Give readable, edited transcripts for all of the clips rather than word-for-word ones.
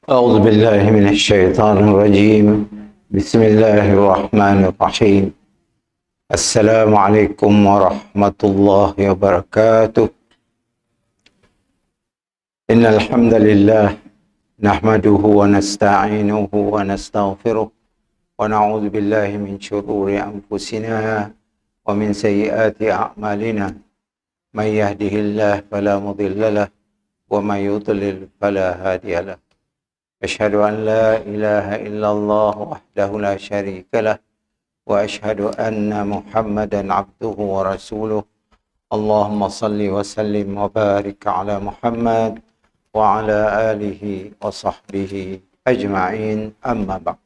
أعوذ بالله من الشيطان الرجيم. بسم الله الرحمن الرحيم. السلام عليكم ورحمة الله وبركاته. إن الحمد لله نحمده ونستعينه ونستغفره ونعوذ بالله من شرور أنفسنا ومن سيئات أعمالنا. من يهده الله فلا مضل له ومن يضلل فلا هادي له. أشهد أن لا إله إلا الله وحده لا شريك له وأشهد أن محمدا عبده ورسوله. اللهم صل وسلم وبارك على محمد وعلى آله وصحبه أجمعين. أما بعد.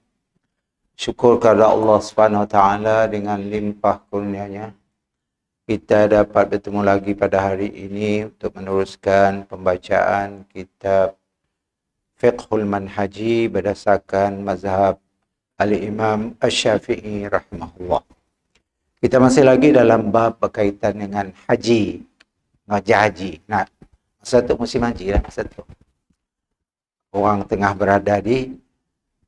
Syukur kepada Allah Subhanahu Wa Taala dengan limpah kurnia-Nya, kita dapat bertemu lagi pada hari ini untuk meneruskan pembacaan kitab Fiqhul Manhaji berdasarkan mazhab Al-Imam Asy-Syafi'i rahimahullah. Kita masih lagi dalam bab berkaitan dengan haji, ngaji haji. Nah, masa tu musim haji lah, masa tu. Orang tengah berada di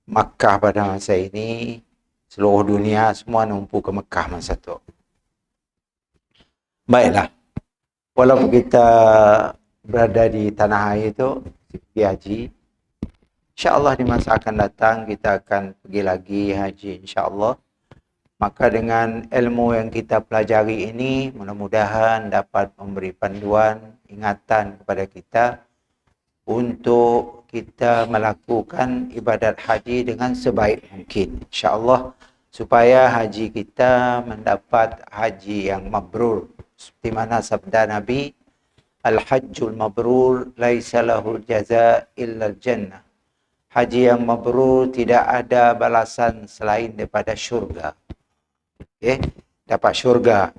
Makkah pada masa ini, seluruh dunia semua numpu ke Makkah masa tu. Baiklah, walaupun kita berada di tanah air itu, pergi haji, InsyaAllah di masa akan datang kita akan pergi lagi haji insyaAllah. Maka dengan ilmu yang kita pelajari ini mudah-mudahan dapat memberi panduan, ingatan kepada kita untuk kita melakukan ibadat haji dengan sebaik mungkin insyaAllah, supaya haji kita mendapat haji yang mabrur. Seperti mana sabda Nabi, Al-Hajjul Mabrur laisa lahul jaza illa al-jannah. Haji yang mabrur tidak ada balasan selain daripada syurga. Okay? Dapat syurga.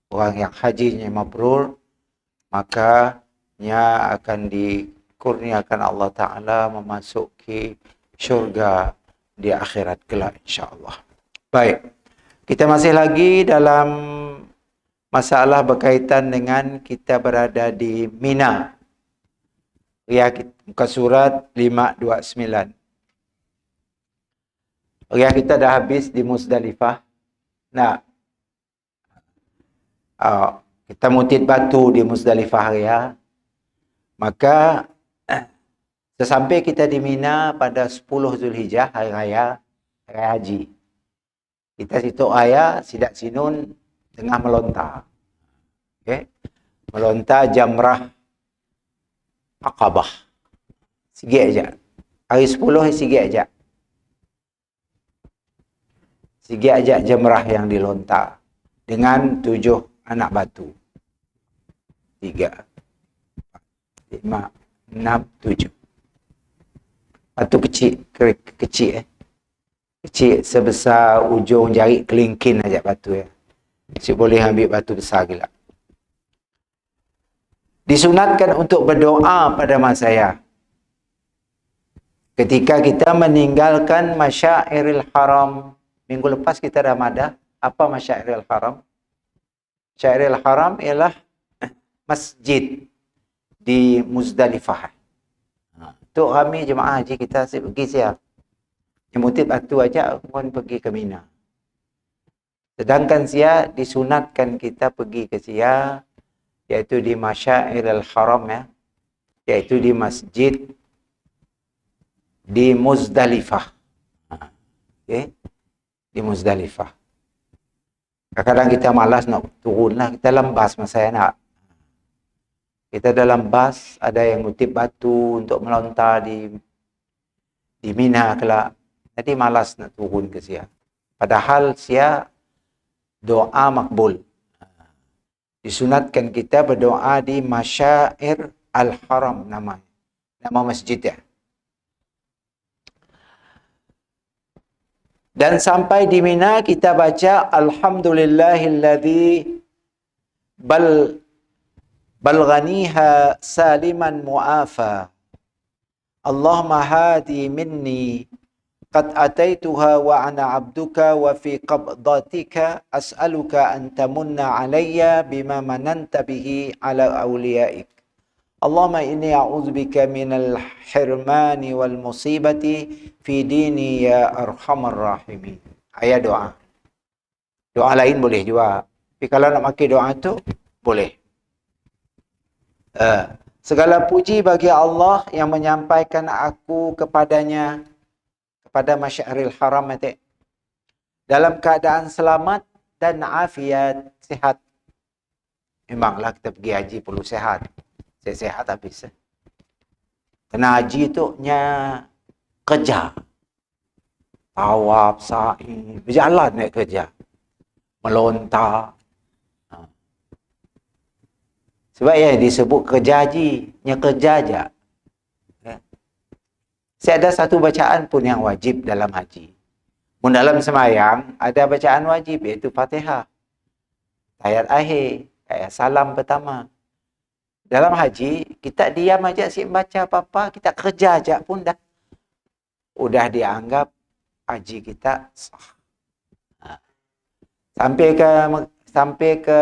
Orang yang hajinya mabrur, makanya akan dikurniakan Allah Ta'ala memasuki syurga di akhirat kelak insyaAllah. Baik, kita masih lagi dalam masalah berkaitan dengan kita berada di Mina. Muka surat 529. Kita dah habis di Muzdalifah. Nah, kita mutid batu di Muzdalifah ya. Maka sesampai kita di Mina pada 10 Zulhijjah, hari raya haji. Kita situ ayah sidak sinun tengah melontar. Okay? Melontar jamrah Aqabah. Sikit aja. Hari 10 sikit aja. Sikit aja jamrah yang dilontar. Dengan 7 anak batu. 3, 5, 6, 7. Batu kecil. Kecil Kecil sebesar ujung jari kelingkin aja batu ya. Cik boleh ambil batu besar gila. Disunatkan untuk berdoa pada masaya ketika kita meninggalkan Masyairil Haram. Minggu lepas kita dah madah apa Masyairil Haram. Masyairil Haram ialah masjid di Muzdalifah. Untuk kami jemaah haji kita asyik pergi siap. Nyemutip batu aja pun pergi ke Mina. Sedangkan sia disunatkan kita pergi ke sia, yaitu di Masyairil Haram ya, yaitu di masjid di Muzdalifah. Okay? Di Muzdalifah. Kadang-kadang kita malas nak turunlah, kita dalam bas masa nak. Kita dalam bas ada yang mutip batu untuk melontar di Mina kelak. Jadi malas nak turun ke sia. Padahal sia doa makbul. Disunatkan kita berdoa di Masyair Al-Haram nama masjid ya. Dan sampai di Mina kita baca Alhamdulillahilladzi balghaniha saliman mu'afa. Allahumma hadi minni qad ataituha wa ana abduka wa fi qabdatika as'aluka an tamunna alayya bima mananta bihi ala awliyaik. Allahumma inni a'udzubika minal hirmani wal musibati fi dini ya arhamar rahimin. Ayat doa. Doa lain boleh juga. Tapi kalau nak pakai doa tu, boleh. Segala puji bagi Allah yang menyampaikan aku kepadanya, kepada Masyaril Haram itu, dalam keadaan selamat dan afiat, sihat. Memanglah kita pergi haji perlu sihat. Sihat habis. Kena haji tu nya kerja. Tawaf, sa'i, berjalan naik kerja. Melontar. Sebab ya disebut kerja haji, nya kerja aja. Saya ada satu bacaan pun yang wajib dalam haji. Pun dalam semayang ada bacaan wajib iaitu Fatihah. Ayat akhir, ayat salam pertama. Dalam haji, kita diam aja asyik baca apa-apa, kita kerja aja pun dah. Udah dianggap haji kita sah. Sampai ke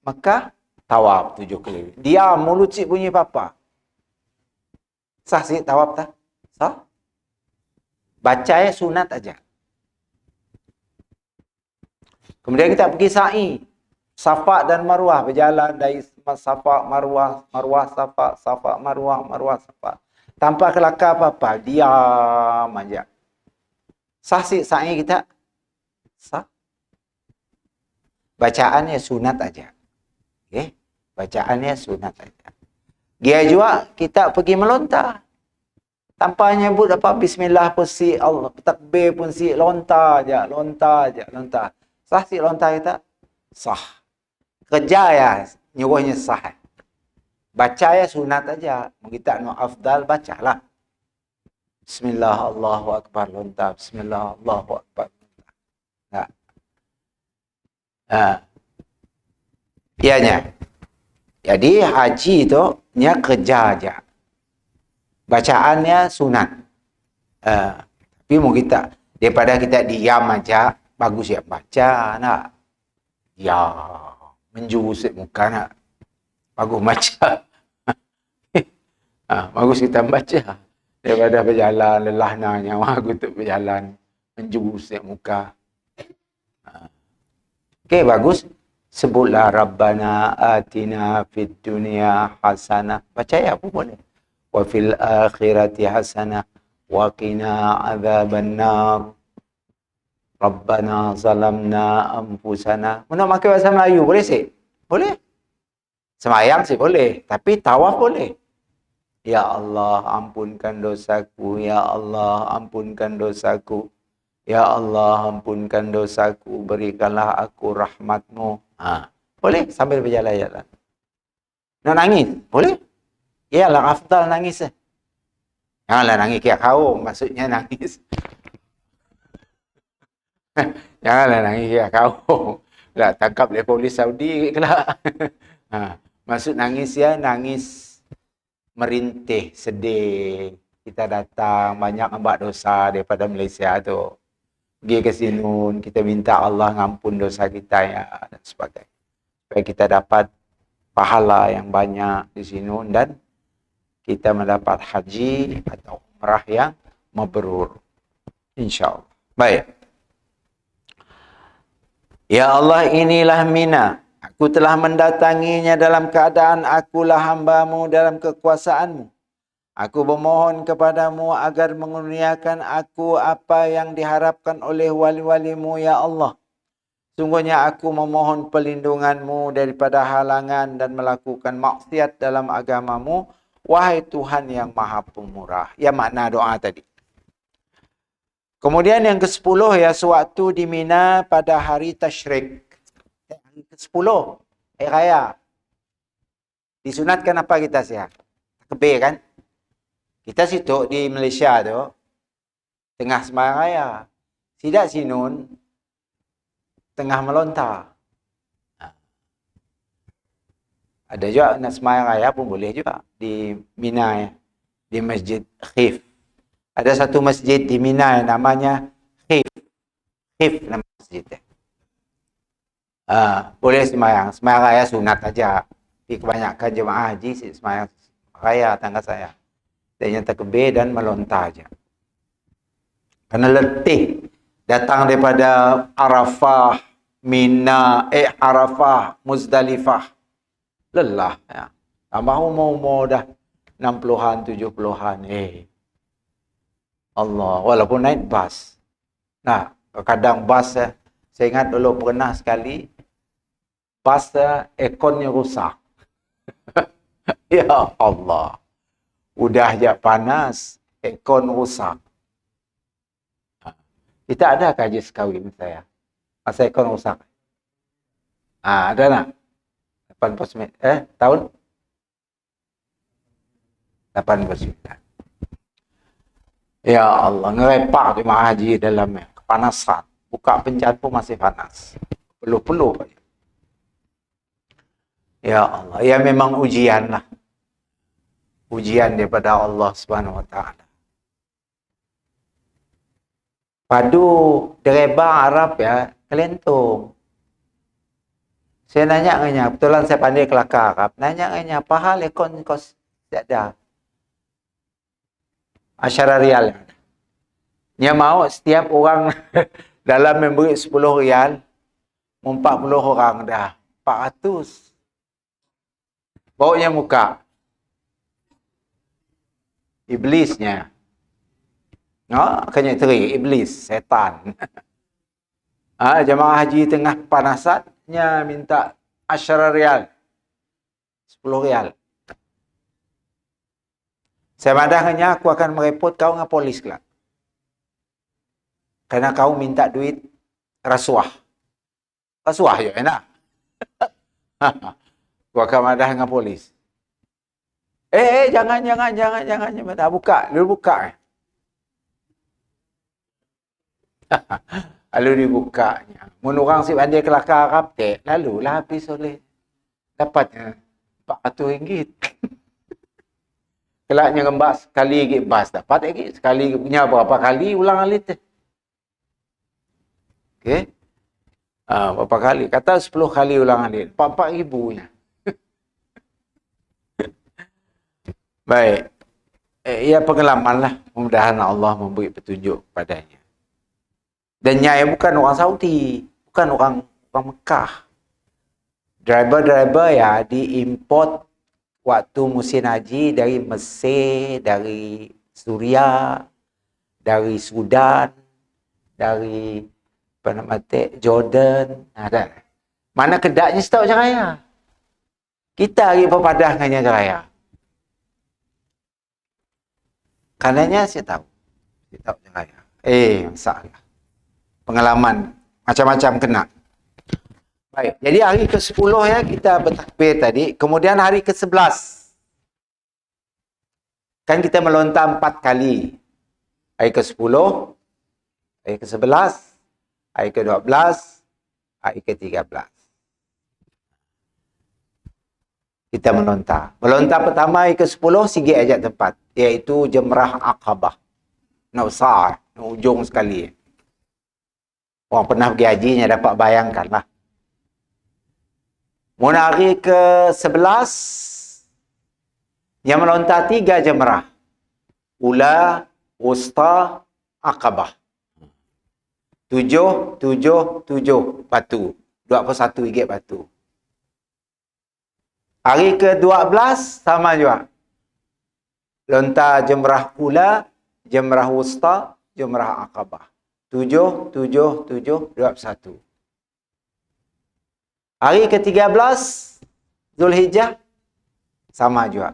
Mekah, tawaf 7 kali. Diam, mulut cik bunyi apa-apa. Sah sih tawaf tak? Sah. Baca ya sunat aja. Kemudian kita pergi sa'i. Safa dan Marwah berjalan dari Safa, Marwah, Marwah, Safa, Safa, Marwah, Marwah, Safa. Tanpa kelakar apa-apa, diam aja. Sah sih sa'i kita? Sah. Bacaannya sunat aja. Okay? Bacaannya sunat aja. Dia juga kita pergi melontar. Tanpa nyebut apa bismillah pun si Allah, takbir pun si lontar aja, lontar aja, lontar. Sah si lontar kita? Sah. Kerja ya nyuruhnya sah. Baca ya sunat aja. Kita nu afdal bacalah. Bismillah Allahu akbar lontar. Bismillah Allahu akbar. Nah. Ianya. Jadi haji itu nya kerja aja. Bacaannya sunat. Tapi mau kita daripada kita diam aja, bagus ya baca nak. Ya, menjurus muka nak. Bagus baca. Bagus kita baca. Daripada berjalan lelah nanya, bagus tu berjalan menjurus muka. Okey, bagus. Sebutlah Rabbana atina fid dunya hasanah. Baca ya apa boleh. Wa fil akhirati hasanah wa qina adzabannar. Rabbana zalamna anfusana. Nak pakai bahasa Melayu boleh sih? Boleh. Semayang sih boleh, tapi tawaf boleh. Ya Allah, ampunkan dosaku. Ya Allah, ampunkan dosaku. Ya Allah, ampunkan dosaku. Berikanlah aku rahmatmu. Boleh sambil berjalan-jalan. Nak nangis? Boleh. Iyalah, afdal nangis. Janganlah nangis kayak kau, maksudnya nangis. Janganlah nangis kayak kau. Lah, tangkap oleh polis Saudi kelak. Maksud nangis ya, nangis merintih, sedih. Kita datang, banyak hamba dosa daripada Malaysia tu. Pergi ke sini, kita minta Allah ngampun dosa kita ya, dan sebagainya. Supaya kita dapat pahala yang banyak di sini dan kita mendapat haji atau umrah yang mabrur. InsyaAllah. Baik. Ya Allah, inilah Mina. Aku telah mendatanginya dalam keadaan akulah hamba-Mu dalam kekuasaan-Mu. Aku memohon kepadamu agar mengurniakan aku apa yang diharapkan oleh wali-wali-Mu, ya Allah. Sungguhnya aku memohon perlindungan-Mu daripada halangan dan melakukan maksiat dalam agama-Mu, wahai Tuhan yang Maha Pemurah. Ya makna doa tadi. Kemudian yang ke-10, ya sewaktu di Mina pada hari Tasyrik. Hari ke-10, hari raya. Disunatkan apa kita sihat? Takbir kan? Kita situ di Malaysia tu, tengah sembahyang raya. Tidak sinun, tengah melontar. Ada juga nak sembahyang raya pun boleh juga. Di Mina, di Masjid Khif. Ada satu masjid di Mina yang namanya Khif. Khif nama masjid. Boleh sembahyang. Sembahyang raya sunat aja. Tapi kebanyakan jemaah haji sembahyang raya tangga saya. Dia takbir dan melontar aja. Karena letih datang daripada Arafah, Mina, Arafah, Muzdalifah. Lelah ya. Tambah umur dah 60-an, 70-an. Allah, walaupun naik bas. Nah, kadang bas saya ingat dulu pernah sekali bas airconnya rusak. Ya Allah. Udah aja panas, aircon rusak. Kita ada kaji sekawin saya. Masa aircon rusak. Ada nak? 89 tahun 89. Ya Allah, ngerepak jemaah haji dalamnya. Kepanasan. Buka pencat pun masih panas. Peluh-peluh. Ya Allah. Ya memang ujian lah. Ujian daripada Allah Subhanahu Wa Taala. Padu dereba Arab ya, kelentung. Saya nanya nganya, betulan saya pandai kelakar Arab. Nanya nganya, apa hal ekon kos tidak ada? Asyara rial. Dia mau setiap orang dalam memberi 10 rial, 40 orang dah. 400. Baunya muka. Iblisnya. Kena teri, iblis, setan. Jemaah haji tengah panasatnya minta asyara rial. 10 rial. Saya madahnya aku akan merepot kau dengan polis kelak. Karena kau minta duit rasuah. Rasuah ya enak. Aku akan madah dengan polis. Jangan. Dah buka, dulu buka. Lalu dibukanya. Mun orang si pandai kelakar Arab lalu lah habis oleh dapatnya RM400. Kelaknya ngembas sekali lagi bas dapat lagi sekali punya berapa kali ulang alit. Okey. Berapa kali? Kata 10 kali ulang alit. 4,000-nya. Baik. Ia pengalaman lah. Mudah-mudahan Allah memberi petunjuk padanya. Dan nyai bukan orang Saudi. Bukan orang Mekah. Driver-driver ya diimport waktu musim haji dari Mesir, dari Suria, dari Sudan, dari Jordan. Ada. Mana kedaknya setahu Jaraya. Kita lagi berpadah dengannya Jaraya. Karenanya saya tahu. Saya tahu Jaraya. Masalah. Pengalaman. Macam-macam kena. Baik. Jadi hari ke-10 ya kita bertakbir tadi. Kemudian hari ke-11. Kan kita melontar 4 kali. Hari ke-10, hari ke-11, hari ke-12, hari ke-13. Kita melontar. Melontar pertama hari ke-10 sikit aja tempat. Iaitu Jamrah Aqabah. Nak besar. Nak ujung sekali. Orang pernah pergi hajinya dapat bayangkan lah. Mula hari ke-11 yang melontar 3 jamrah. Ula, Wusta, Aqabah. 7 batu. 21 gig batu. Hari ke-12 sama juga. Lontar jamrah Ula, jamrah Wusta, jamrah Aqabah. 7, 21. Hari ke-13 Zulhijjah sama juga.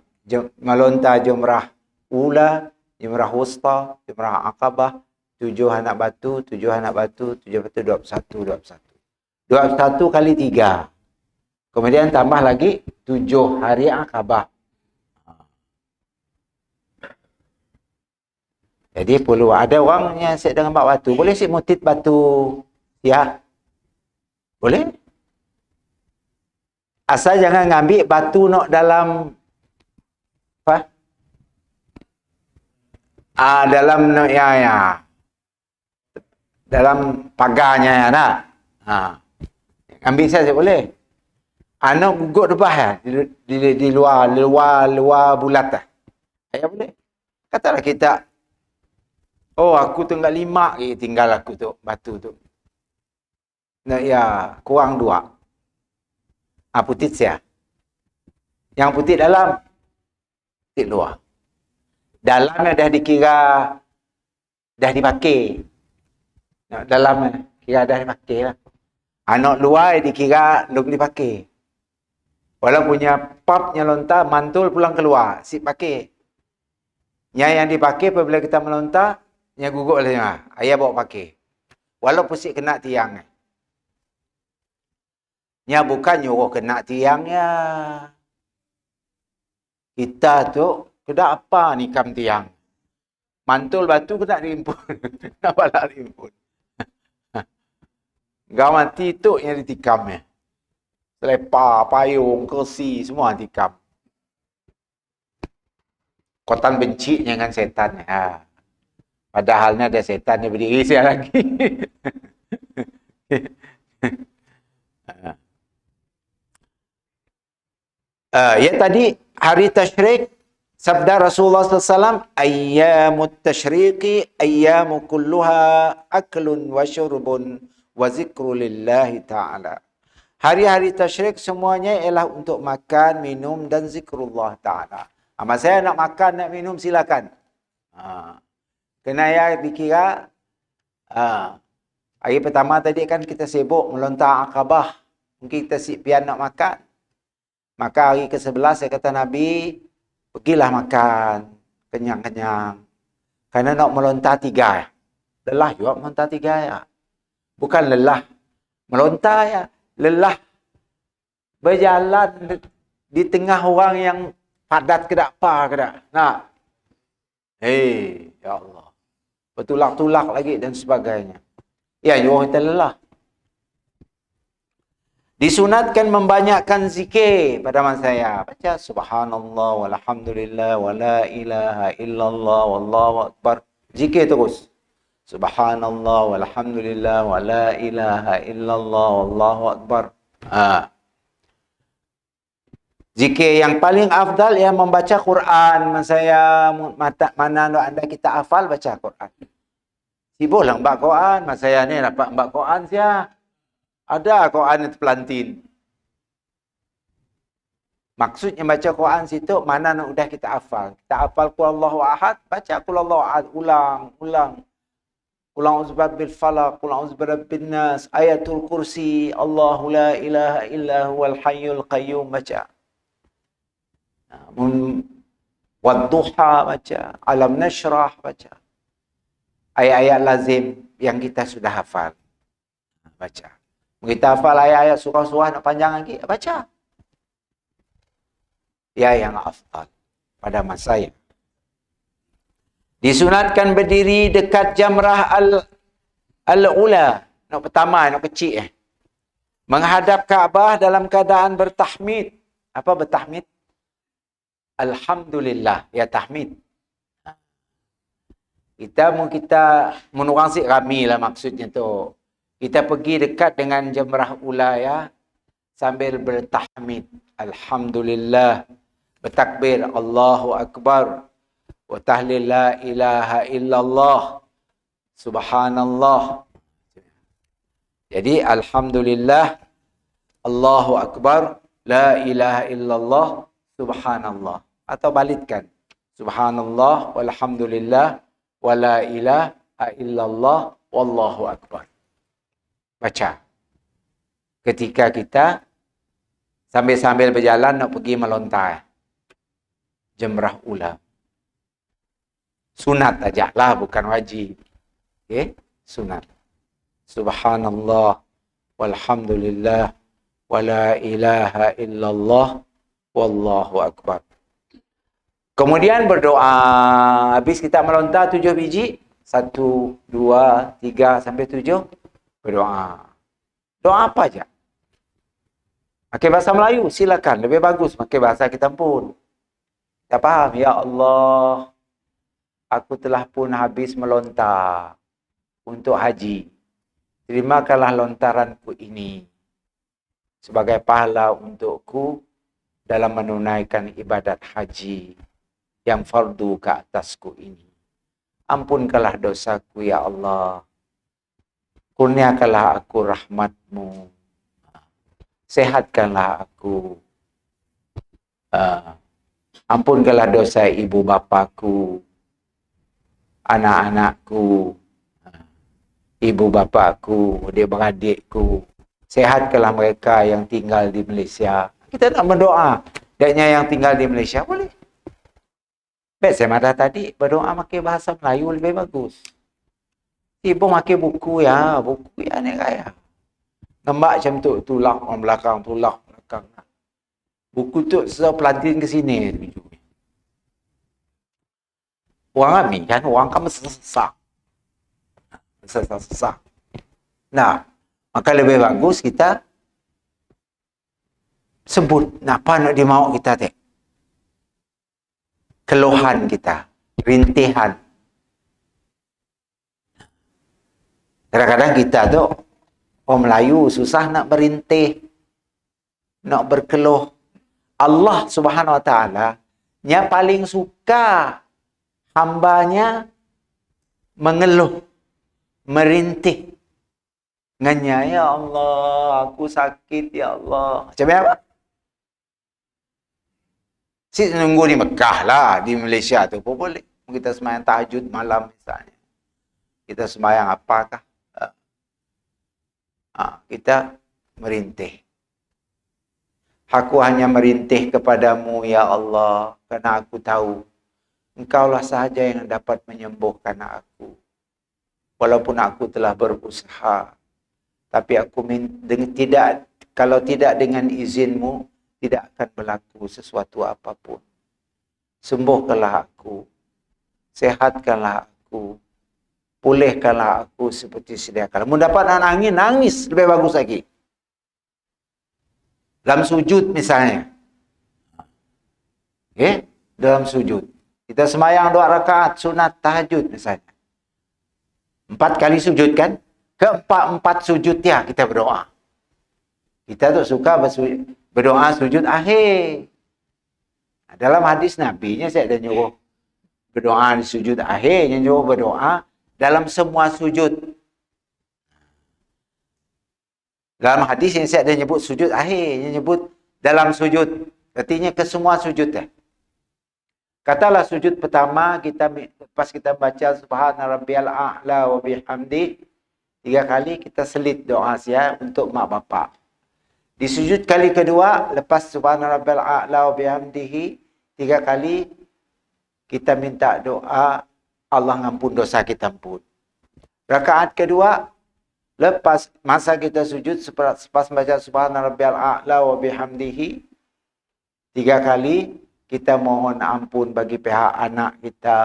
Melontar jumrah Ula, jumrah Wusta, jumrah Aqabah, 7 anak batu, 21. 21 kali 3. Kemudian tambah lagi 7 hari Aqabah. Jadi perlu ada orang yang set dengan batu. Boleh set motif batu ya? Boleh? Asal jangan ngambil batu nak dalam apa? Dalam dalam pagarnya ya nak. Ambil saja boleh. Anak gugut depan di luar bulat dah. Ayah boleh. Katalah kita, oh aku tinggal 5 tinggal aku tu batu tu. Nah ya, kurang 2. Putih sia. Yang putih dalam, putih luar. Dalamnya dah dikira dah dipakai. Nah, dalamnya kira dah dipakai lah. Anak luar dikira belum dipakai. Walau punya papnya lontar, mantul pulang keluar, sip pakai. Yang dipakai apabila kita melontar, yang gugur oleh ayah bawa pakai. Walau pusing kena tiang. Nya bukan nyuruh kena tiangnya. Kita tu kena apa nikam tiang. Mantul batu kena rimpun. Kenapa nak rimpun? Gak mati tu yang ditikamnya. Selepar, payung, kursi, semua tikam. Kotan benci dengan setan. Padahalnya ada setan yang berdiri saya lagi. Ya tadi hari tasyrik sabda Rasulullah SAW, ayyamut tasyriqi ayyamu kulluha aklun wa syurbun wa zikru lillahi ta'ala. Hari-hari tasyrik semuanya ialah untuk makan, minum dan zikrullah ta'ala. Masa saya nak makan, nak minum, silakan. Kena ya dikira, hari pertama tadi kan kita sibuk melontar Aqabah. Mungkin kita pian nak makan. Maka hari ke-11 saya kata Nabi, pergilah makan, kenyang-kenyang. Kerana nak melontar 3. Lelah juga melontar 3 ya. Bukan lelah, melontar ya. Lelah berjalan di tengah orang yang padat ke apa ke tak. Nak. Ya Allah. Bertulak-tulak lagi dan sebagainya. Ya, juga kita lelah. Disunatkan membanyakkan zikir pada masa saya. Baca subhanallah walhamdulillah wala ilaha illallah wallahu akbar. Zikir terus. Subhanallah walhamdulillah wala ilaha illallah wallahu akbar. Zikir yang paling afdal ialah membaca Quran. Masa saya mana anda kita hafal baca Quran. Sibuklah mbak Quran. Masa saya ni dapat mbak Quran sia. Ada Quran itu pelantin. Maksudnya baca Quran situ mana nak udah kita hafal. Kita hafal qul Allahu ahad, baca qul Allahu ahad ulang. Qul a'udzu birabbil falaq, qul a'udzu birabbin nas, ayatul kursi, Allahu la ilaha illa huwal hayyul qayyum baca. Wadduha baca, alam nashrah baca. Ayat-ayat lazim yang kita sudah hafal. Baca. Kita hafal ayat-ayat surah-surah nak panjang lagi, baca. Ya yang afdal pada masa yang disunatkan berdiri dekat jamrah al-ula. Nak pertama, nak kecil. Menghadap Kaabah dalam keadaan bertahmid. Apa bertahmid? Alhamdulillah. Ya tahmid. Kita menurang si rami lah maksudnya tu. Kita pergi dekat dengan jamrah ula ya. Sambil bertahmid. Alhamdulillah. Bertakbir. Allahu Akbar. Wa tahlil la ilaha illallah. Subhanallah. Jadi alhamdulillah, Allahu akbar, la ilaha illallah, subhanallah. Atau balitkan. Subhanallah walhamdulillah wa la ilaha illallah wallahu akbar. Baca. Ketika kita sambil-sambil berjalan nak pergi melontar jamrah ula. Sunat ajalah, bukan wajib. Okay? Sunat. Subhanallah walhamdulillah wa la ilaha illallah wallahu akbar. Kemudian berdoa. Habis kita melontar 7 biji. 1, 2, 3 sampai 7. Berdoa. Doa apa aja? Pakai bahasa Melayu, silakan. Lebih bagus pakai bahasa kita pun. Tak faham? Ya Allah, aku telah pun habis melontar untuk haji. Terimakanlah lontaranku ini. sebagai pahala untukku dalam menunaikan ibadat haji yang fardu ke atasku ini. Ampunkanlah dosaku ya Allah. Kurniakanlah aku rahmat-Mu. Sehatkanlah aku. Ampunkanlah dosa ibu bapaku, anak-anakku, ibu bapaku, adik-beradikku. Sehatkanlah mereka yang tinggal di Malaysia. Kita nak berdoa. Deknya yang tinggal di Malaysia boleh. Baik, saya marah tadi, berdoa pakai bahasa Melayu lebih bagus. Ibu pakai buku ya ni kaya. Nampak macam tu, tulak orang belakang, tulak belakang. Buku tu sepelantin ke sini. Orang kami kan, orang kami sesak. Sesak. Nah, maka lebih bagus kita sebut apa nak dimau kita teh. Keluhan kita, rintihan. Kadang-kadang kita tu orang Melayu susah nak berintih, nak berkeluh. Allah Subhanahu Wa Taala yang paling suka hambanya mengeluh, merintih. Nganya, ya Allah, aku sakit, ya Allah. Macam apa? Si nunggu di Mekah lah, di Malaysia tu pun boleh. Kita sembahyang tahajud malam misalnya. Kita sembahyang apakah? Kita merintih. Aku hanya merintih kepadamu, ya Allah, kerana aku tahu Engkaulah sahaja yang dapat menyembuhkan aku. Walaupun aku telah berusaha, tapi aku tidak, kalau tidak dengan izinmu, tidak akan berlaku sesuatu apapun. Sembuhkanlah aku, sehatkanlah aku, pulihkanlah aku seperti sedia kala. Mendapat anak nangis lebih bagus lagi. Dalam sujud misalnya. Okay? Dalam sujud. Kita sembahyang 2 rakaat sunat tahajud misalnya. 4 kali sujud kan? Keempat sujud ya kita berdoa. Kita tu suka berdoa sujud akhir. Dalam hadis Nabi-nya saya ada nyuruh berdoa di sujud akhir, yang nyuruh berdoa dalam semua sujud. Dalam hadis yang saya ada nyebut sujud akhir, yang nyebut dalam sujud. Artinya ke semua sujud dah. Katalah sujud pertama, lepas kita baca Subhana Rabbiyal A'la wa bihamdi 3 kali, kita selit doa sia untuk mak bapak. Di sujud kali kedua, lepas Subhana Rabbiyal A'la wa bihamdihi 3 kali, kita minta doa Allah ngampun dosa kita ampun. Rakaat kedua, lepas masa kita sujud, lepas baca Subhana Rabbiyal A'la wa bihamdihi 3 kali, kita mohon ampun bagi pihak anak kita,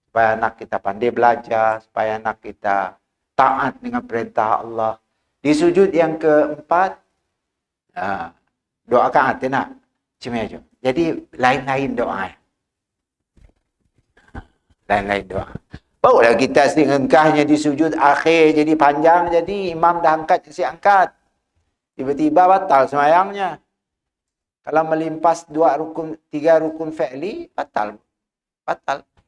supaya anak kita pandai belajar, supaya anak kita taat dengan perintah Allah. Di sujud yang keempat, doakan hati nak. Cuma aja. Jadi lain-lain doa. Lain-lain doa. Barulah kita engkahnya di sujud akhir jadi panjang, jadi imam dah angkat, kasi angkat. Tiba-tiba batal semayangnya. Kalau melimpas 3 rukun fi'li, batal.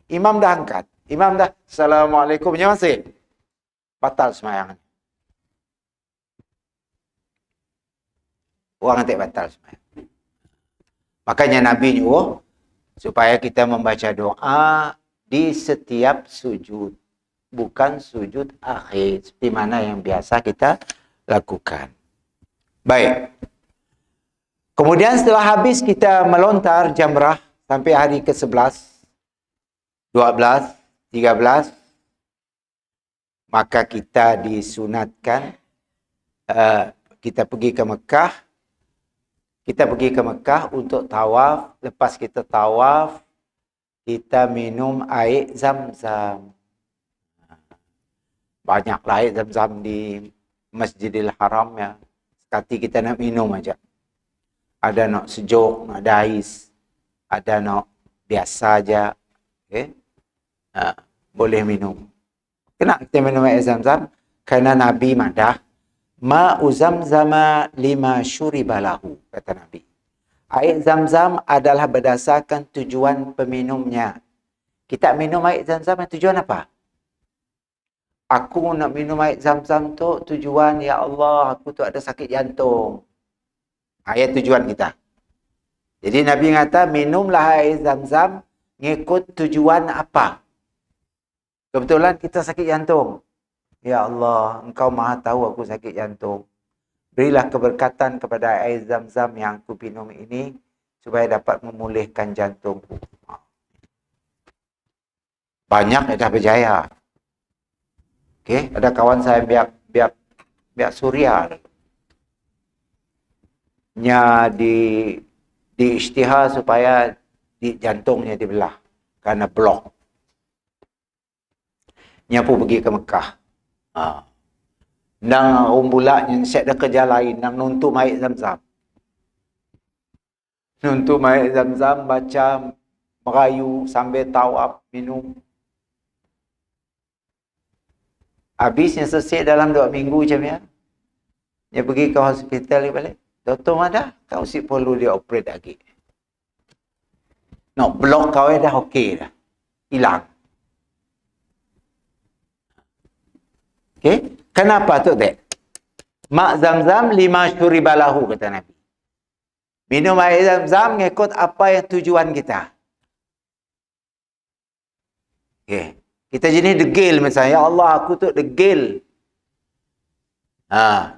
Imam dah angkat. Imam dah, Assalamualaikum, masih. Batal semayangnya. Orang tak batal semayang. Makanya Nabi nyuruh supaya kita membaca doa di setiap sujud. Bukan sujud akhir. Seperti mana yang biasa kita lakukan. Baik. Kemudian setelah habis kita melontar jamrah sampai hari ke-11, 12, 13, maka kita disunatkan kita pergi ke Mekah. Kita pergi ke Mekah untuk tawaf. Lepas kita tawaf, kita minum air Zam-Zam. Banyaklah air Zam-Zam di Masjidil Haram ya. Sekali kita nak minum aja. Ada nak sejuk, ada ais. Ada nak biasa aja. Okay? Boleh minum. Kenapa kita minum air Zam-Zam? Kerana Nabi madah Ma'u zamzama lima syuribalahu, kata Nabi. Air zam-zam adalah berdasarkan tujuan peminumnya. Kita minum air zam-zam tujuan apa? Aku nak minum air zam-zam tu tujuan, ya Allah, aku tu ada sakit jantung. Ayat tujuan kita. Jadi Nabi kata, minumlah air zam-zam ngikut tujuan apa? Kebetulan kita sakit jantung. Ya Allah, Engkau maha tahu aku sakit jantung. Berilah keberkatan kepada air zam-zam yang aku minum ini supaya dapat memulihkan jantungku. Banyak yang dah berjaya. Okey, ada kawan saya biak Suria. Nya di isytihar supaya di jantungnya dibelah karena blok. Nya pun pergi ke Mekah. Nang umbulak yang set dah kerja lain, nang nuntum air zam-zam. Nuntum air zam-zam, baca merayu sambil tawaf minum. Habisnya selesai dalam 2 minggu macam ya. Dia pergi ke hospital dia balik. Doktor mana? Kau si perlu dia operate lagi. No, blok kau dah okey dah. Hilang. Okey? Kenapa tu dek? Mak zam-zam lima syuribalahu, kata Nabi. Minum air zam-zam ngikut apa yang tujuan kita. Okey. Kita jenis degil misalnya. Ya Allah, aku tu degil.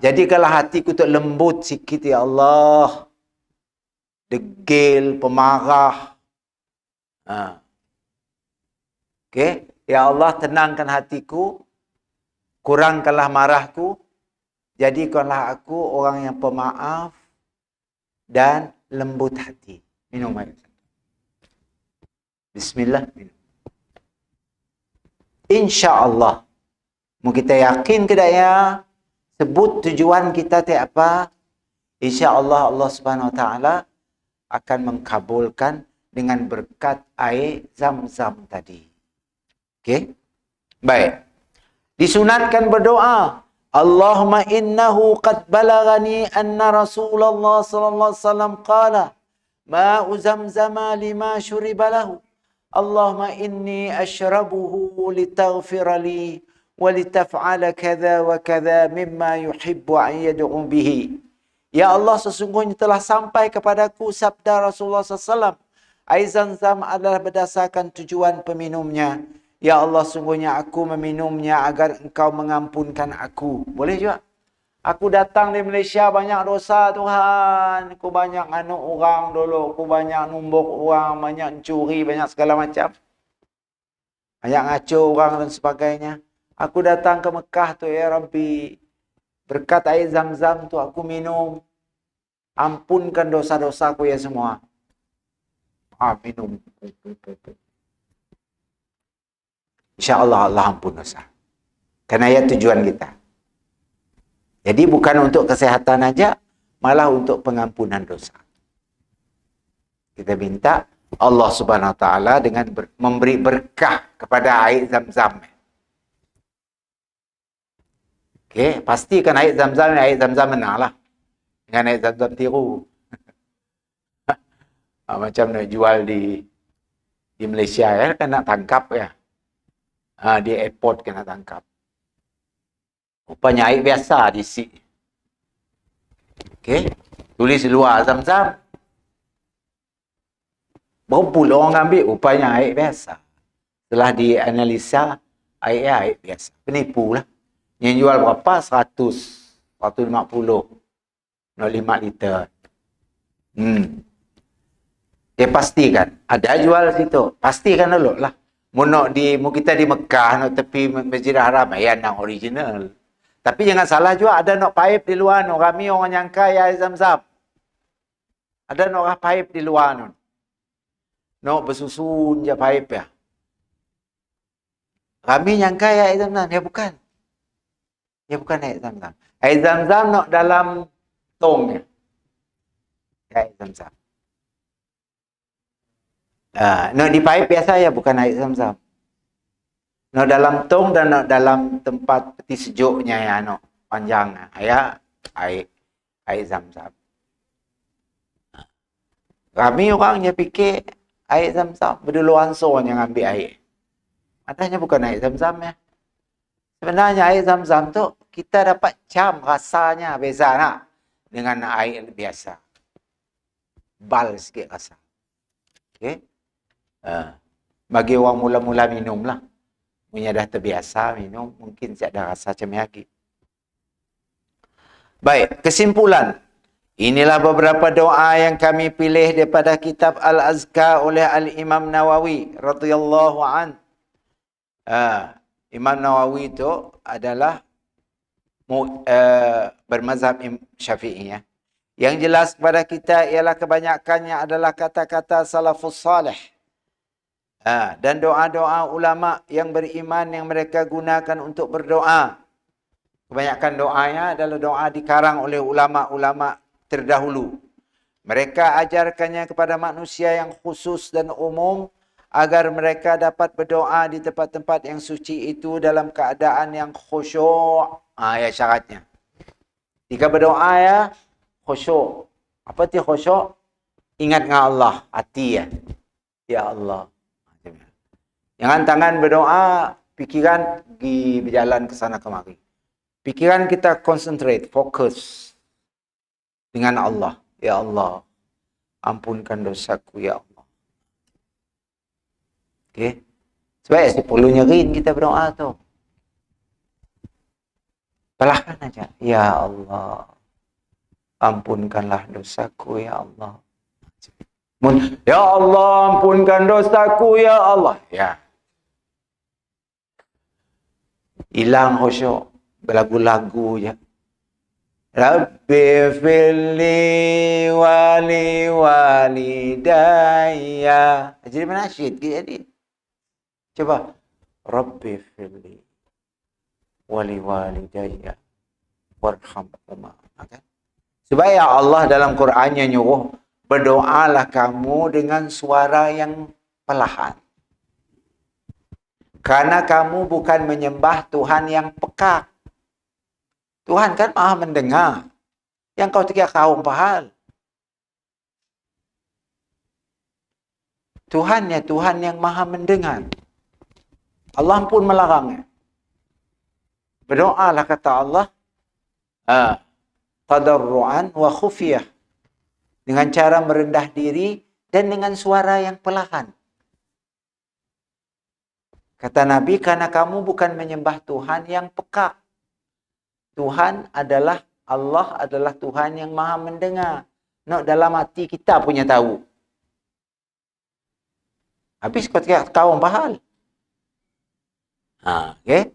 Jadikanlah hatiku tu lembut sikit, ya Allah. Degil, pemarah. Okey. Ya Allah, tenangkan hatiku. Kurangkanlah marahku. Jadikanlah aku orang yang pemaaf dan lembut hati. Minum air. Bismillah. Minum. InsyaAllah. Mau kita yakin ke tak ya? Sebut tujuan kita tu apa? InsyaAllah Allah Subhanahu Wa Taala akan mengkabulkan dengan berkat air zam-zam tadi. Okey? Baik. Disunatkan berdoa. Allahumma innahu qad balagani anna Rasulullah sallallahu alaihi wasallam qala ma'u zamzama lima syuriba lahu. Allahumma inni ashrabuhu litaghfira li wa litaf'ala kadza wa kadza mimma yuhibbu an yad'u bihi. Ya Allah, sesungguhnya telah sampai kepadaku sabda Rasulullah SAW. Air zam-zam adalah berdasarkan tujuan peminumnya. Ya Allah, sungguhnya aku meminumnya agar Engkau mengampunkan aku. Boleh juga. Aku datang di Malaysia banyak dosa Tuhan. Aku banyak anu orang dulu. Aku banyak numbuk orang, banyak curi, banyak segala macam. Banyak ngaco orang dan sebagainya. Aku datang ke Mekah tu, ya Rabbi. Berkat air zam-zam tu aku minum. Ampunkan dosa-dosaku ya semua. Minum. InsyaAllah Allah ampun dosa. Kerana ia tujuan kita. Jadi bukan untuk kesehatan aja, malah untuk pengampunan dosa. Kita minta Allah Subhanahu Wa Taala dengan memberi berkah kepada air zam-zam. Okey, pastikan air zam-zam menang lah. Dengan air zam-zam tiru. Macam nak jual di Malaysia ya, kan nak tangkap ya. Di airport kena tangkap. Rupanya air biasa diisi. Okey. Tulis luar zam-zam. Berapa orang ambil? Rupanya air biasa. Setelah dianalisa, air biasa. Penipu lah. Yang jual berapa? 100. 150. 0.5 liter. Dia pastikan. Ada jual situ. Pastikan dulu lah. Mu kita di Mekah, nak tepi Masjidil Haram, ya nak original. Tapi jangan salah juga, ada nak paip di luar nu. Kami orang nyangka ya air zam-zam. Ada nak paip di luar nu. Nak bersusun je paip ya. Kami nyangka ya air zam-zam, ya bukan. Ya bukan air zam-zam. Air zam-zam nak dalam tong ya. Ya air zam-zam. Nak di paip biasa ya, bukan air zam-zam. Nak dalam tong dan nak dalam tempat peti sejuknya ya, nak panjang. Air Zam-Zam. Kami orangnya fikir air Zam-Zam berduluan yang ambil air. Maknanya bukan air Zam-Zam ya. Sebenarnya air Zam-Zam tu kita dapat cam rasanya beza nak dengan air biasa. Bal sikit rasa. Okey. Bagi orang mula-mula minum lah. Punya dah terbiasa minum, mungkin tak ada rasa macam lagi. Baik, kesimpulan. Inilah beberapa doa yang kami pilih daripada kitab Al-Azkar oleh Al-Imam Nawawi radhiyallahu an. Imam Nawawi itu adalah bermazhab Syafi'i ya. Yang jelas kepada kita ialah kebanyakannya adalah kata-kata salafus salih. Dan doa-doa ulama yang beriman yang mereka gunakan untuk berdoa. Kebanyakan doanya adalah doa dikarang oleh ulama-ulama terdahulu. Mereka ajarkannya kepada manusia yang khusus dan umum agar mereka dapat berdoa di tempat-tempat yang suci itu dalam keadaan yang khusyuk. Ya syaratnya. Jika berdoa ya khusyuk. Apa itu khusyuk? Ingat dengan Allah, hati ya. Ya Allah. Jangan tangan berdoa, pikiran pergi berjalan ke sana kemari. Pikiran kita concentrate, fokus dengan Allah. Ya Allah, ampunkan dosaku ya Allah. Okey. Sebab perlu nyerin kita berdoa tu. Perlahan aja. Ya Allah, ampunkanlah dosaku ya Allah. Ya Allah, ampunkan dosaku ya Allah. Ya. Hilang khusyuk. Berlagu-lagu je. Rabbi firli wali walidayya. Jadi menasyid jadi. Coba. Rabbi firli wali walidayya warhamhuma. Okay? Sebab ya Allah dalam Qurannya nyuruh berdoalah kamu dengan suara yang perlahan. Karena kamu bukan menyembah Tuhan yang peka. Tuhan kan maha mendengar. Yang kau kira kaum pahal. Tuhannya Tuhan yang maha mendengar. Allah pun melarangnya. Berdoalah kata Allah. Tadarru'an wa khufiyah. Dengan cara merendah diri dan dengan suara yang perlahan. Kata Nabi, karena kamu bukan menyembah Tuhan yang peka. Tuhan adalah, Allah adalah Tuhan yang maha mendengar. Dalam hati kita punya tahu. Habis kau tahu pahal. Okay?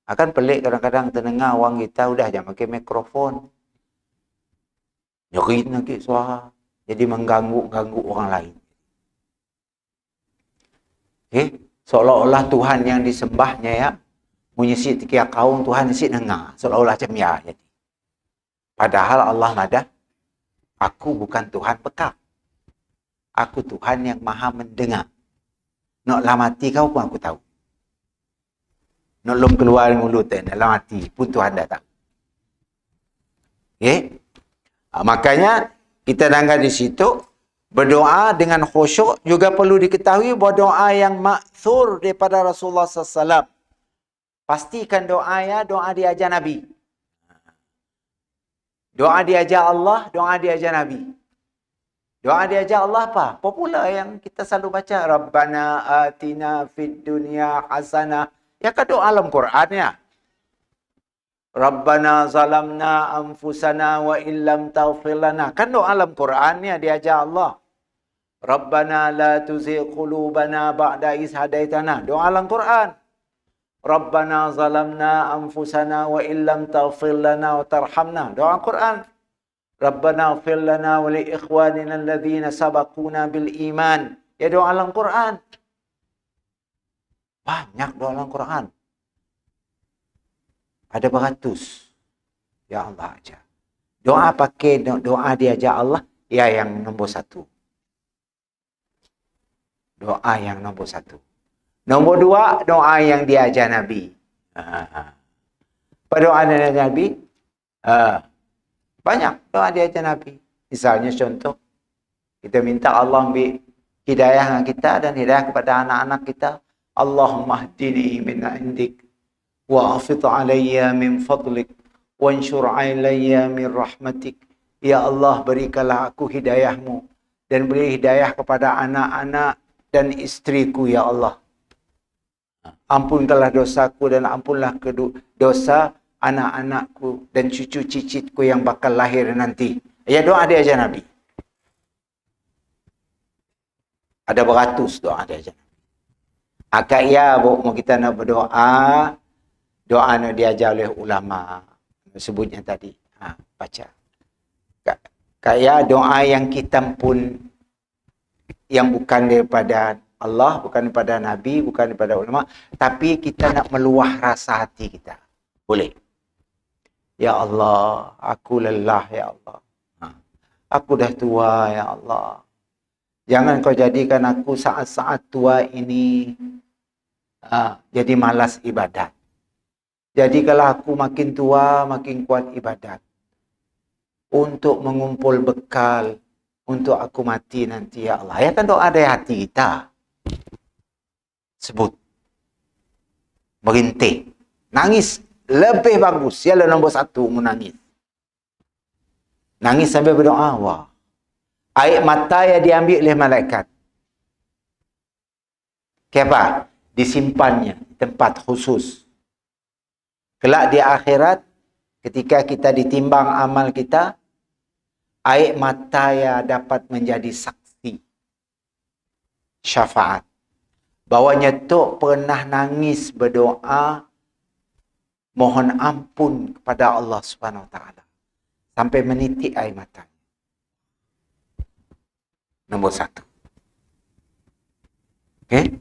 Akan pelik kadang-kadang terdengar orang kita udah jangan pakai mikrofon. Nyerin lagi suara. Jadi mengganggu orang lain. Okay? Seolah-olah Tuhan yang disembahnya ya, menyisik tiga kaum Tuhan nyisik dengar. Seolah-olah macam ya. Jadi. Padahal Allah madah, aku bukan Tuhan peka. Aku Tuhan yang maha mendengar. Nak dalam hati kau pun aku tahu. Nak lom keluar mulut dalam hati pun Tuhan dah tahu. Okay? Makanya kita dengar di situ, berdoa dengan khusyuk juga perlu diketahui bahawa doa yang ma'thur daripada Rasulullah SAW. Pastikan doa ya, doa diajar Nabi. Doa diajar Allah, doa diajar Nabi. Doa diajar Allah apa? Popular yang kita selalu baca. Rabbana atina fid dunya hasanah. Ya kan doa dalam Quran ya. Rabbana zalamna anfusana wa illam taghfir lana. Kan doa dalam Quran ya diajar Allah. Rabbana la tuzigh qulubana ba'da idh hadaitana. Doa dalam Quran. Rabbana zalamna anfusana wa illam taghfir lana wa tarhamna. Doa Quran. Rabbana ighfir lana wa li ikhwanina alladhina sabaquna bil iman. Ya doa dalam Quran. Banyak doa dalam Quran. Ada beratus. Ya Allah aja. Doa pakai doa diajar Allah. Ya yang nombor satu. Doa yang nombor satu. Nombor dua, doa yang diajar Nabi. Pada doa Nabi, Banyak doa diajar Nabi. Misalnya contoh, kita minta Allah ambil hidayah dengan kita dan hidayah kepada anak-anak kita. Allahumma hdini min indik wa afid alayya min fadlik wa anshur alayya min rahmatik. Ya Allah, berikanlah aku hidayahmu dan beri hidayah kepada anak-anak dan istriku, ya Allah. Ampunkanlah dosaku dan ampunlah dosa anak-anakku dan cucu cicitku yang bakal lahir nanti. Ya, doa dia aja Nabi. Ada beratus doa dia aja. Akak ya, mau kita nak berdoa, doa nak diajar oleh ulama. Sebutnya tadi. Baca. Kayak doa yang kita pun, yang bukan daripada Allah, bukan daripada Nabi, bukan daripada ulama, tapi kita nak meluah rasa hati kita. Boleh. Ya Allah, aku lelah ya Allah. Aku dah tua ya Allah. Jangan kau jadikan aku saat-saat tua ini jadi malas ibadat. Jadikanlah aku makin tua, makin kuat ibadat. Untuk mengumpul bekal, untuk aku mati nanti ya Allah. Ya kan doa dari hati kita. Sebut. Merintih. Nangis. Lebih bagus. Ialah nombor satu, menangis. Nangis sambil berdoa. Wah. Air mata yang diambil oleh malaikat. Kenapa? Disimpannya. Tempat khusus. Kelak di akhirat, ketika kita ditimbang amal kita, air mata yang dapat menjadi saksi. Syafaat. Bahawa nyetuk pernah nangis berdoa, mohon ampun kepada Allah Subhanahu Wa Taala sampai menitik air mata. Nombor satu. Okey?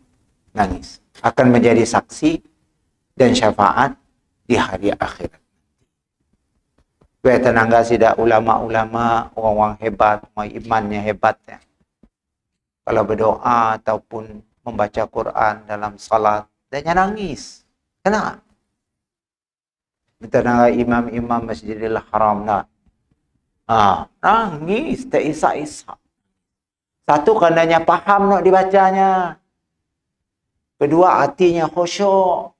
Nangis. Akan menjadi saksi dan syafaat di hari akhirat. Supaya tenangga sidak ulama-ulama, orang-orang hebat, orang imannya hebat. Ya. Kalau berdoa ataupun membaca Quran dalam salat, dia nangis. Kenapa? Kita nak imam-imam Masjidil Haram nak. Nangis, tak isak-isak. Satu, karenanya faham nak dibacanya. Kedua, hatinya khusyuk.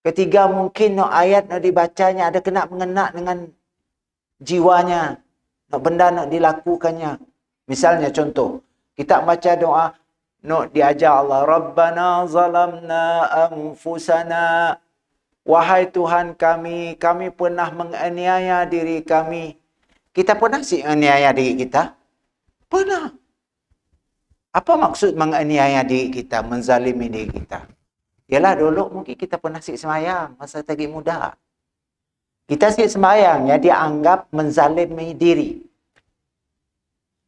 Ketiga, mungkin nak ayat nak dibacanya ada kena mengena dengan jiwanya. Nak benda nak dilakukannya. Misalnya contoh, kita baca doa, nak diajar Allah, Rabbana zalamna anfusana. Wahai Tuhan kami pernah menganiaya diri kami. Kita pernah sih menganiaya diri kita? Pernah. Apa maksud menganiaya diri kita, menzalimi diri kita? Yalah dulu mungkin kita pernah sik semayang masa lagi muda. Kita sik semayang ya dianggap menzalimi diri.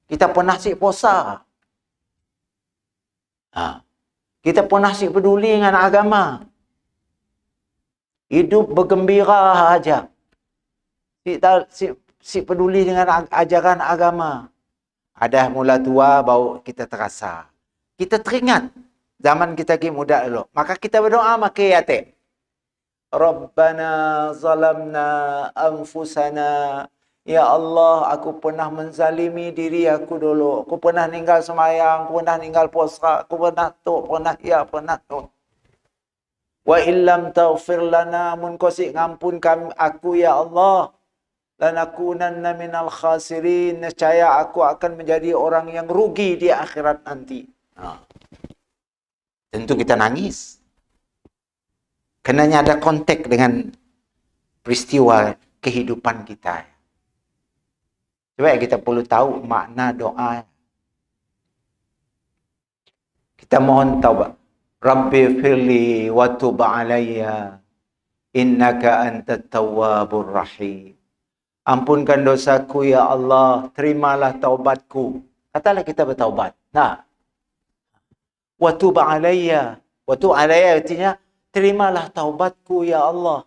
Kita pernah sik puasa. Kita pernah sik peduli dengan agama. Hidup bergembira aja. Si peduli dengan ajaran agama. Ada mula tua baru kita terasa. Kita teringat zaman kita lagi muda dulu. Maka kita berdoa makai hati. Rabbana zalamna anfusana. Ya Allah, aku pernah menzalimi diri aku dulu. Aku pernah ninggal semayang, aku pernah ninggal puasa, aku pernah pernah tu. Wa illam taghfir lana, mun kau si ngampun kami aku ya Allah, lanakunanna minal khasirin, nescaya aku akan menjadi orang yang rugi di akhirat nanti. Tentu kita nangis. Kerana ada konteks dengan peristiwa kehidupan kita. Sebab kita perlu tahu makna doa. Kita mohon taubat. Rabbi firli wa tub alayya innaka antat tawwabur rahim. Ampunkan dosaku ya Allah, terimalah taubatku. Katalah kita bertaubat. Nah. Wa tub alayya. Wa tub alayya artinya terimalah taubatku ya Allah.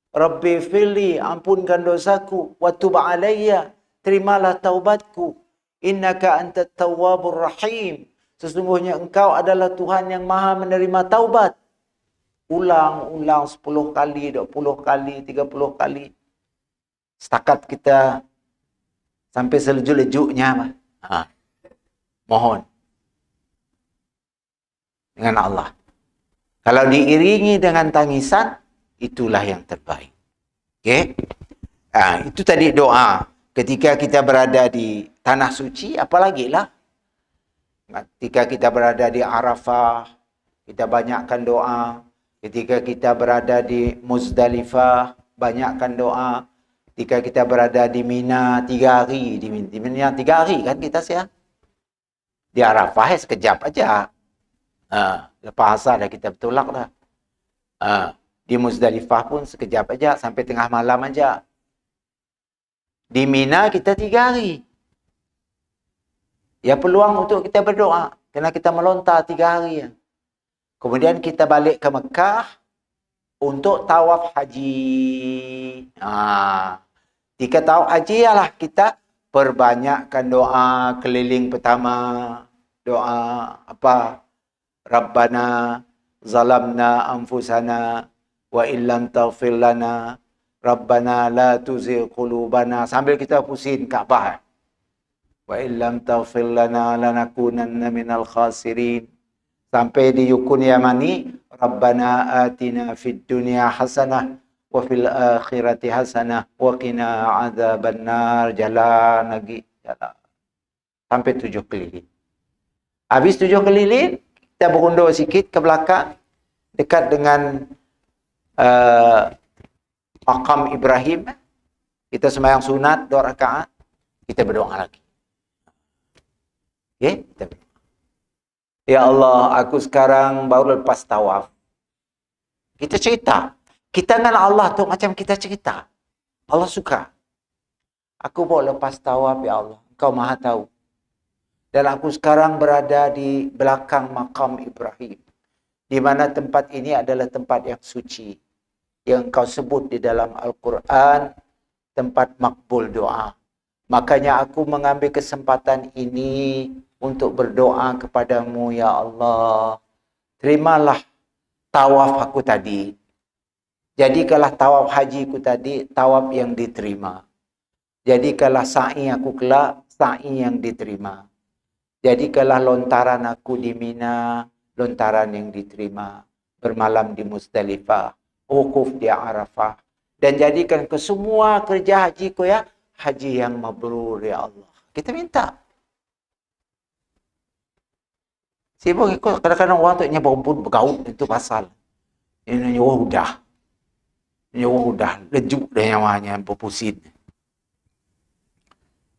Rabbi firli, ampunkan dosaku. Wa tub alayya, terimalah taubatku. Innaka antat tawwabur rahim. Sesungguhnya engkau adalah Tuhan yang maha menerima taubat. Ulang 10 kali, 20 kali, 30 kali. Setakat kita sampai selejuk-lejuknya, mohon dengan Allah. Kalau diiringi dengan tangisan, itulah yang terbaik. Okey? Itu tadi doa. Ketika kita berada di tanah suci, apalagi lah. Ketika kita berada di Arafah, kita banyakkan doa. Ketika kita berada di Muzdalifah, banyakkan doa. Ketika kita berada di Mina 3 hari, di Mina 3 hari kan kita siap. Di Arafah sekejap aja. Lepas asar dah kita bertolak dah. Di Muzdalifah pun sekejap aja, sampai tengah malam aja. Di Mina kita 3 hari. Ya peluang untuk kita berdoa. Kerana kita melontar 3 hari. Kemudian kita balik ke Mekah untuk tawaf haji. Ketika tawaf haji ialah kita perbanyakkan doa keliling pertama. Doa apa? Rabbana zalamna anfusana wa illam taghfir lana Rabbana la tuzigh qulubana, sambil kita pusing Kaabah. Wa illam taghfir lana lanakunanna minal khasirin. Sampai di Yukun Yamani, Rabbana atina fid dunya hasanah wa fil akhirati hasanah wa qina adzabannar. Jalan lagi, jalan. Sampai 7 keliling. Habis 7 keliling, kita berundur sikit ke belakang dekat dengan Maqam Ibrahim. Kita sembahyang sunat 2 rakaat, kita berdoa lagi. Okey, kita berdoa. Ya Allah, aku sekarang baru lepas tawaf. Kita cerita. Kita dengan Allah tu macam kita cerita. Allah suka. Aku baru lepas tawaf, ya Allah. Engkau Maha tahu. Dan aku sekarang berada di belakang Maqam Ibrahim. Di mana tempat ini adalah tempat yang suci. Yang engkau sebut di dalam Al-Quran, tempat makbul doa. Makanya aku mengambil kesempatan ini untuk berdoa kepadamu, ya Allah. Terimalah tawaf aku tadi. Jadikanlah tawaf hajiku tadi, tawaf yang diterima. Jadikanlah sa'i aku kelak, sa'i yang diterima. Jadikanlah lontaran aku di Mina, lontaran yang diterima. Bermalam di Muzdalifah, wukuf di Arafah. Dan jadikan ke semua kerja hajiku ya, haji yang mabrur, ya Allah. Kita minta. Sibuk ikut, kadang-kadang orang tu berebut bergaut itu pasal. Ini nyawa udah. Nyawa udah lejuk dah nyawanya berpusing.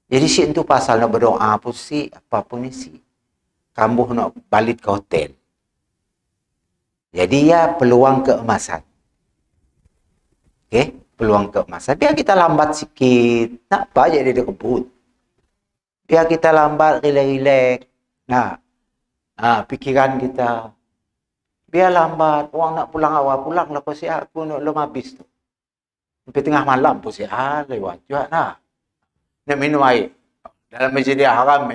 Jadi si itu pasal nak berdoa pun si apapun isi. Kamu nak balik ke hotel. Jadi ya peluang keemasan. Okey, peluang keemasan. Biar kita lambat sikit. Nak apa je dia kebut. Biar kita lambat, relax. Nah, pikiran kita. Biar lambat. Orang nak pulang awal, pulanglah kau siap. Aku nak lom habis tu. Sampai tengah malam pun siap. Lewat juga nak. Nak minum air. Dalam Masjidil Haram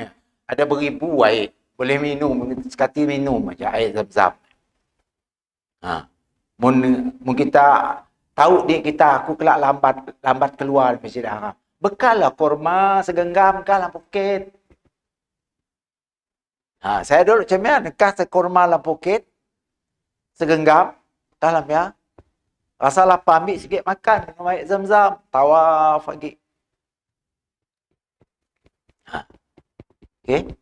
ada beribu air. Boleh minum. Sekali minum macam air zam-zam. Mun kita tahu dia kita, aku kelak lambat keluar dari Masjidil Haram. Bekallah kurma segenggam dalam poket. Saya dulu macam ni, nekas kurma dalam poket. Segenggam dalam ya. Rasa lapar, ambil sikit makan dengan air zam-zam. Tawaf lagi. Okey.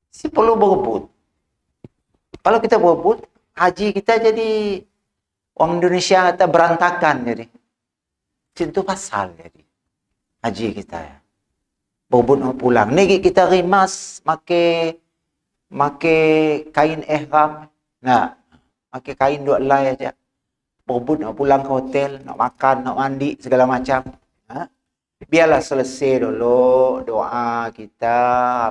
Si perlu berebut. Kalau kita berebut, haji kita jadi orang Indonesia kata berantakan jadi. Itu pasal jadi. Haji kita ya. Berebut nak pulang. Ni kita rimas make kain ihram. Nah, make kain dua helai aja. Berebut nak pulang ke hotel, nak makan, nak mandi segala macam. Biarlah selesai dulu doa kita,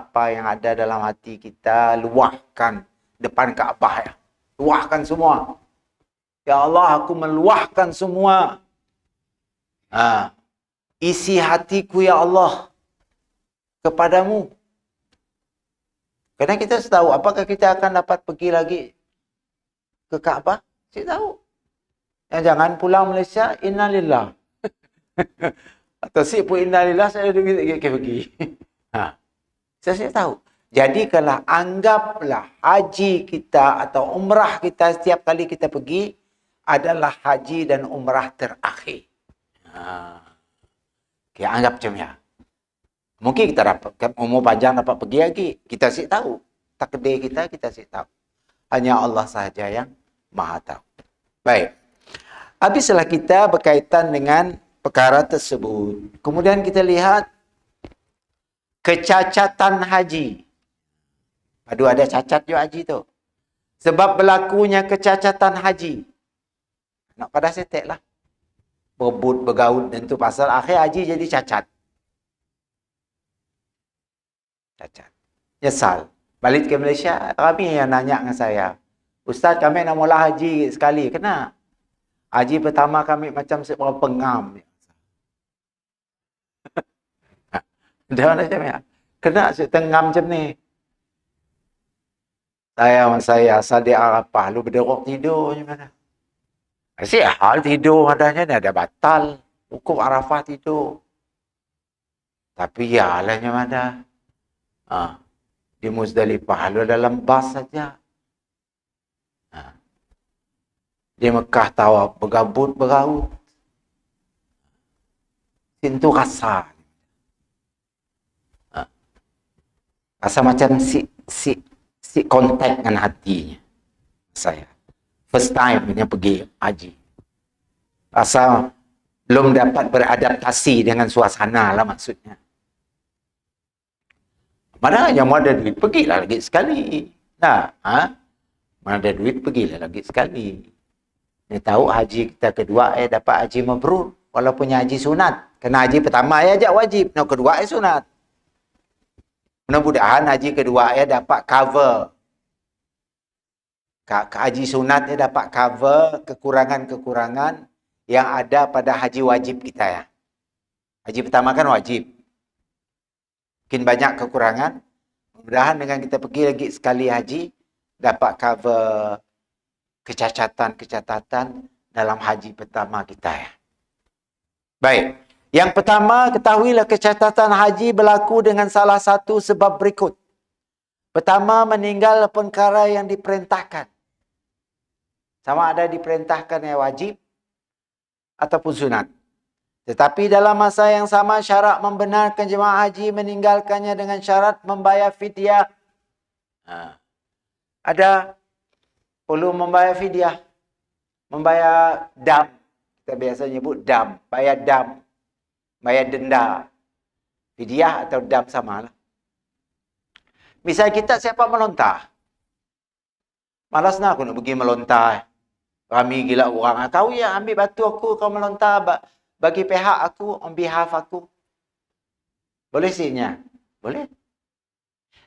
apa yang ada dalam hati kita, luahkan depan Kaabah ya. Luahkan semua. Ya Allah, aku meluahkan semua. Isi hatiku ya Allah kepadamu. Karena kita tahu apakah kita akan dapat pergi lagi ke Kaabah? Saya tahu. Jangan pulang Malaysia, innalillah. Atau si pun innalillah, saya ada duit lagi pergi. Ha. Saya tahu. Jadi kalau anggaplah haji kita atau umrah kita setiap kali kita pergi adalah haji dan umrah terakhir. Ha. Okay, anggap macam ya. Mungkin kita dapat umur panjang dapat pergi lagi. Kita sih tahu. Takdir kita sih tahu. Hanya Allah sahaja yang Maha tahu. Baik. Habislah kita berkaitan dengan perkara tersebut. Kemudian kita lihat kecacatan haji. Aduh, ada cacat juga haji tu. Sebab berlakunya kecacatan haji. Nak pada setek lah. Berebut, bergaul dan tu pasal akhir haji jadi cacat. Cacat. Nyesal. Balik ke Malaysia, kami yang nanya dengan saya. Ustaz, kami nak mula haji sekali. Kena. Haji pertama kami macam sebuah pengam. Dia macam ya. Kena setengam macam ni. Saya asal di Arafah. Lu berderok tidur macam mana? Asyik hal tidur adanya ada batal. Hukum Arafah tidur. Tapi ya lah macam mana. Di Muzdalifah lu dalam bas saja. Di Mekah tawaf bergabut beraut. Itu rasa. Rasa macam si kontak dengan hatinya. Saya. First time punya pergi haji. Rasa belum dapat beradaptasi dengan suasana lah maksudnya. Mana yang mau ada duit, pergilah lagi sekali. Nah, mana ada duit, pergilah lagi sekali. Dia tahu haji kita kedua, dapat haji mabrur. Walaupun haji sunat. Kena haji pertama, ajak wajib. Yang kedua, sunat. Mudah-mudahan haji kedua, dapat cover. Haji sunat, dapat cover kekurangan-kekurangan yang ada pada haji wajib kita ya. Haji pertama kan wajib. Mungkin banyak kekurangan. Mudah-mudahan dengan kita pergi lagi sekali haji, dapat cover kecacatan dalam haji pertama kita ya. Baik. Yang pertama, ketahuilah kecacatan haji berlaku dengan salah satu sebab berikut. Pertama, meninggal perkara yang diperintahkan. Sama ada diperintahkan yang wajib ataupun sunat. Tetapi dalam masa yang sama syarat membenarkan jemaah haji meninggalkannya dengan syarat membayar fidyah. Ada perlu membayar fidyah. Membayar dam. Kita biasa nyebut dam. Bayar dam. Bayar denda. Fidyah atau dam samalah. Misal kita siapa melontar. Malas nak aku nak pergi melontar. Ramai gila orang. Kau ya ambil batu aku, kau melontar bagi pihak aku, on behalf aku. Boleh sihnya? Boleh.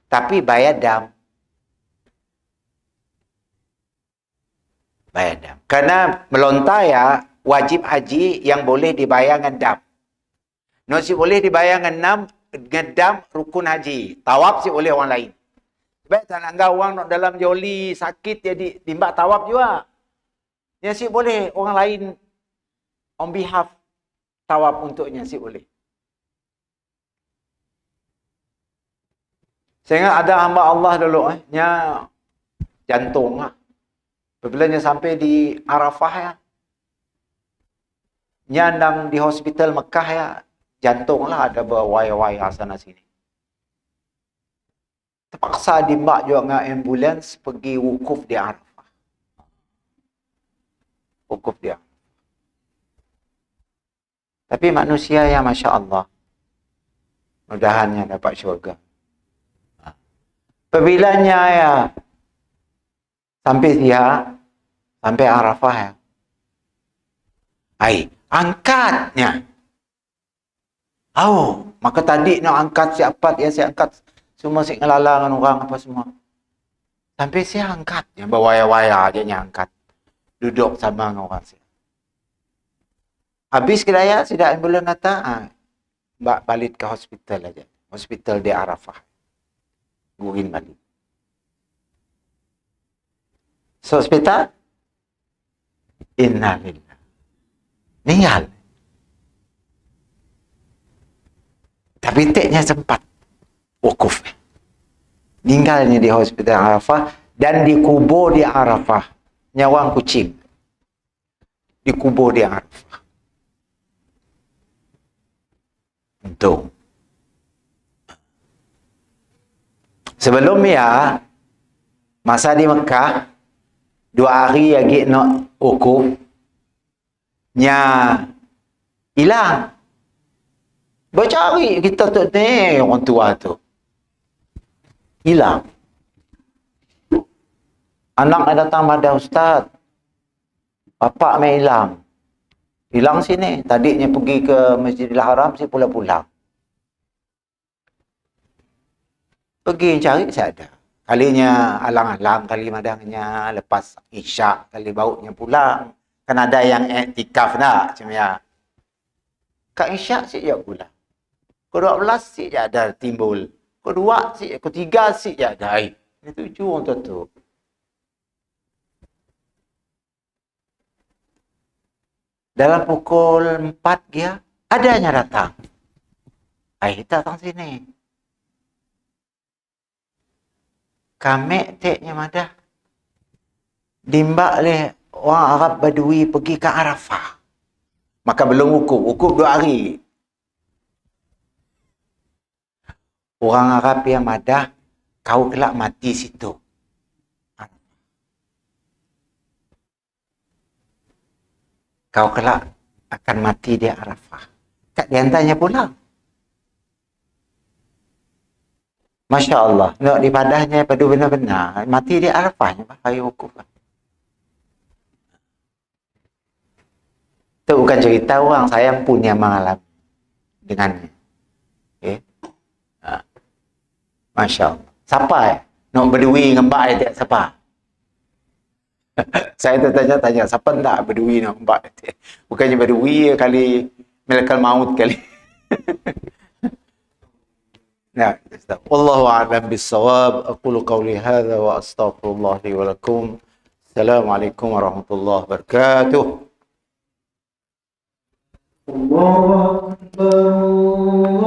Tapi bayar dam. Bayar dam. Karena melontar ya, wajib haji yang boleh dibayar dengan dam. No si boleh dibayar dengan dam rukun haji. Tawaf si boleh orang lain. Sebab tak nak orang nak dalam joli sakit jadi timbak tawaf juga. Ya si boleh orang lain on behalf tawaf untuknya si boleh. Saya ingat ada hamba Allah dulu nya jantung lah. Apabila nya sampai di Arafah ya. Nyandang di hospital Mekah ya, jantung lah ada berwaya-waya sana sini. Terpaksa dimbak juga dengan ambulans pergi wukuf di Arafah. Wukuf dia. Tapi manusia yang Masya Allah. Mudahannya dapat syurga. Apabila-nya ya sampai dia, sampai Arafah ya. Angkatnya. Maka tadi nak angkat siapa ya saya angkat. Semua si ngelalang orang apa semua. Sampai saya angkatnya. Berwaya-waya aja angkat. Duduk sama dengan orang saya. Habis kedaya, sudah ambulan kata, mbak balik ke hospital aja. Hospital di Arafah. Gurin balik. So, hospital? Innalillah. Meninggal. Tapi teknya sempat wukuf. Tinggalnya di hospital Arafah dan dikubur di Arafah. Nyawang kucing. Dikubur di Arafah. Itu. Sebelum ya, masa di Mekah, 2 hari lagi nak wukuf, nya hilang. Bercari kita tu ni orang tua tu. Hilang. Anak datang pada ustaz. Bapak main hilang. Hilang sini. Tadinya pergi ke Masjidil Haram, si pulang-pulang. Pergi cari, saya ada. Kalinya alang-alang, kali madangnya lepas isyak, kali baunya pulang. Kan ada yang iktikaf nak, macam ya. Kat isyak si je pulang. Ke-12 si je ada timbul. Kedua si, ketiga si je ada. Itu 7 orang tutup. Dalam pukul 4 dia, adanya datang. Kita datang sini. Kami teknya madah. Dimbak oleh orang Arab Badui pergi ke Arafah. Maka belum wukuf. Wukuf 2 hari. Orang Arab yang madah, kau kelak mati situ. Kau kelak akan mati di Arafah. Kat diantaranya pulang. Masya Allah. Nak di padahnya pada benar-benar. Mati di Arafahnya. Hari wukuf. Itu bukan cerita orang. Saya pun yang mengalami dengannya. Okay. Masya Allah. Siapa ya? Nak berdui dengan mbak dia siapa? Saya tertanya-tanya, siapa tak berdui nak mbak dia? Bukannya berdui kali malakal maut kali. Nah, wallahu a'lam bis-shawab. Aqulu qawli hadza wa astaghfirullah li wa lakum. Assalamualaikum warahmatullahi wabarakatuh. Allahu Akbar.